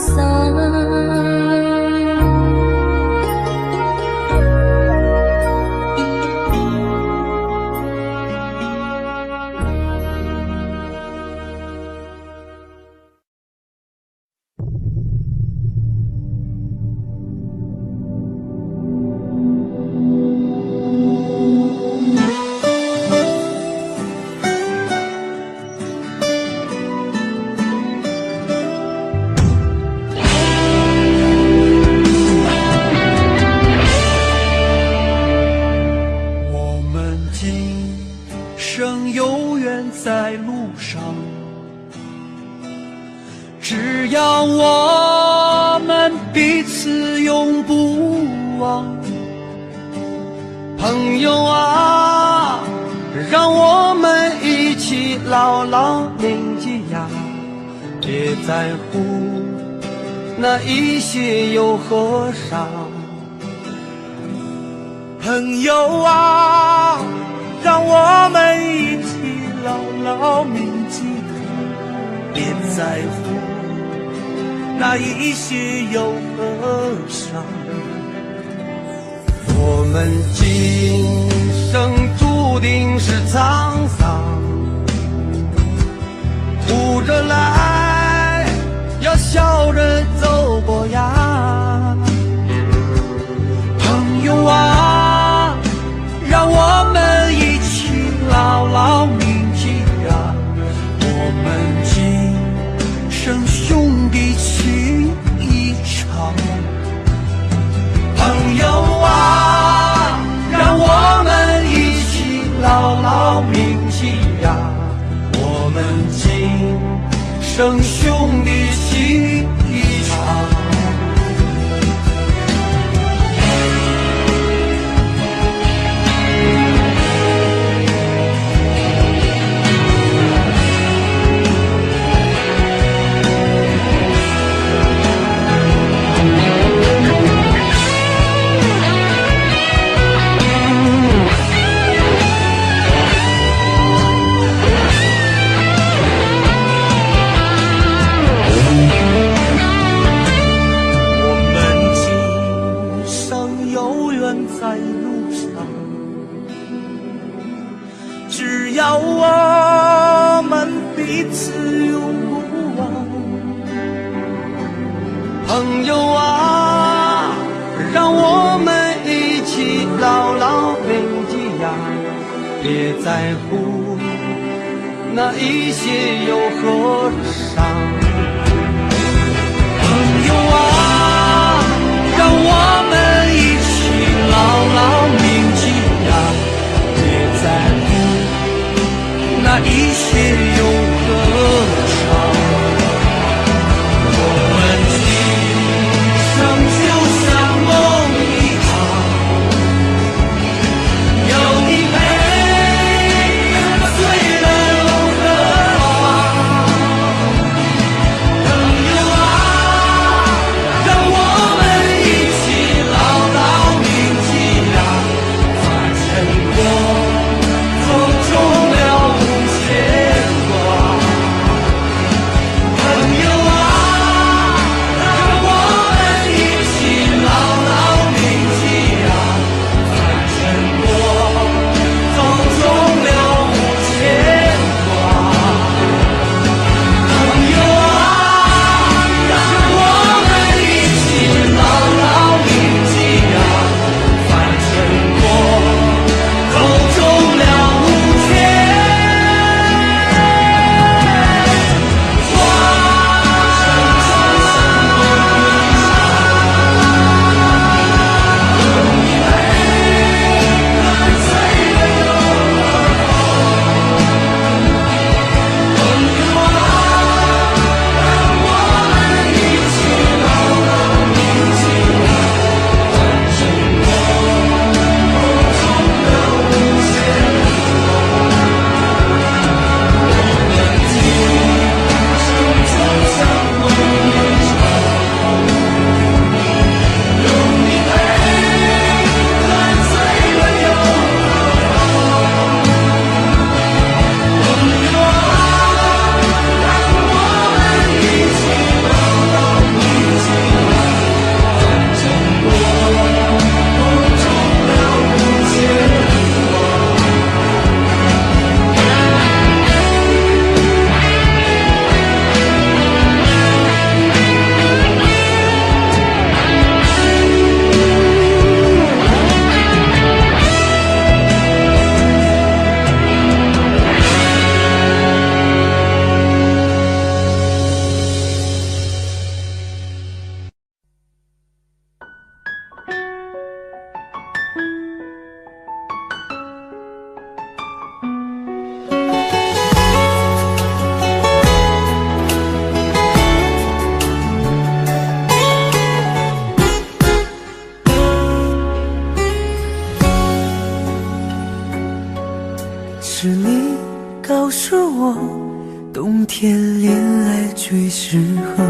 我们今生有缘在路上，只要我们彼此永不忘。朋友啊，让我们一起起牢牢铭记呀，别在乎那一些又何伤。朋友啊，让我们一起牢牢铭记，别在乎那一些又何伤。我们今生注定是沧桑，哭着来，要笑着走过呀。朋友啊，让我们一起牢牢铭记呀，我们今生兄弟情一场。朋友啊，让我们一起牢牢铭记呀，我们今生兄弟情一场。在路上，只要我们彼此永不忘。朋友啊，让我们一起牢牢铭记呀，别在乎那一些又何伤。朋友啊，让我们一起牢牢铭记呀，别在乎那一些又何伤。我们今生就像梦一场，有你陪，虽然路很长。我，冬天恋爱最适合，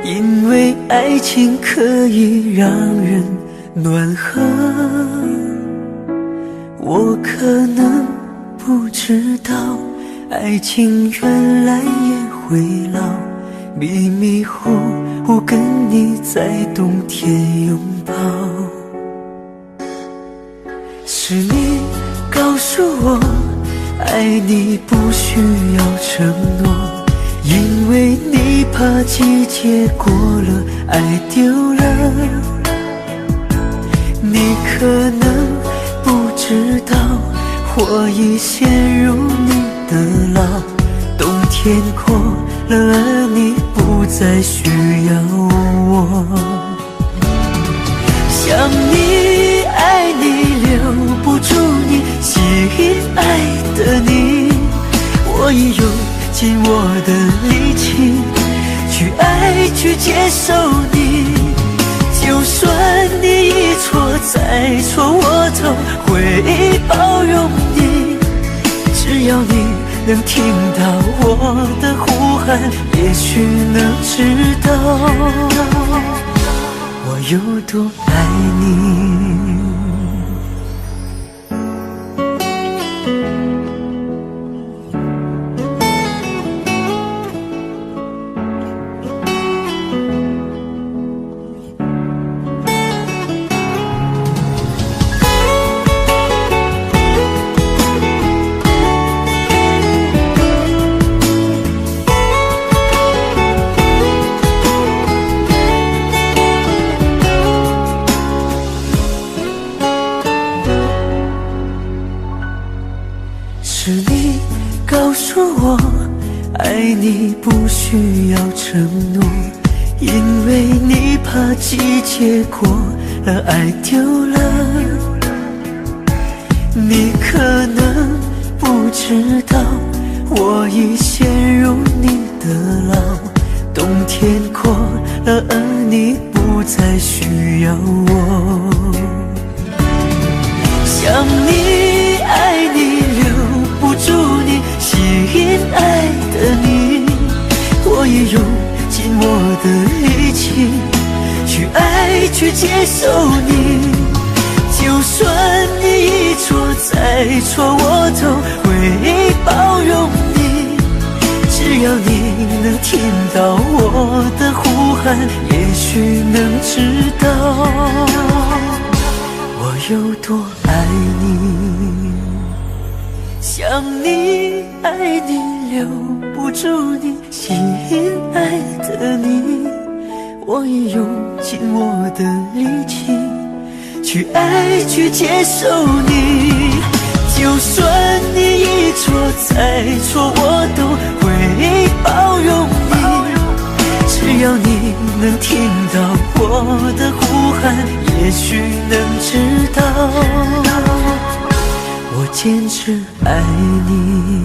因为爱情可以让人暖和。我可能不知道，爱情原来也会老，迷迷糊糊跟你在冬天拥抱。是你告诉我，爱你不需要承诺，因为你怕季节过了，爱丢了。你可能不知道，我已陷入你的牢，冬天过了，而你不再需要我。想你爱你，留不住你，吸引爱的你，我已用尽我的力气去爱，去接受你。就算你一错再错，我都会包容你。只要你能听到我的呼喊，也许能知道我有多爱你。是你告诉我，爱你不需要承诺，因为你怕季节过了，爱丢了。你可能不知道，我已陷入你的牢，冬天过了，而你不再需要我。想你爱你，留不住你，吸引爱的你，我也用尽我的力气去爱，去接受你。就算你一错再错，我都会包容你。只要你能听到我的呼喊，也许能知道我有多爱你。想你爱你，留不住你，吸引爱的你，我已用尽我的力气去爱，去接受你。就算你一错再错，我都会包容你。只要你能听到我的呼喊，也许能知道我坚持爱你。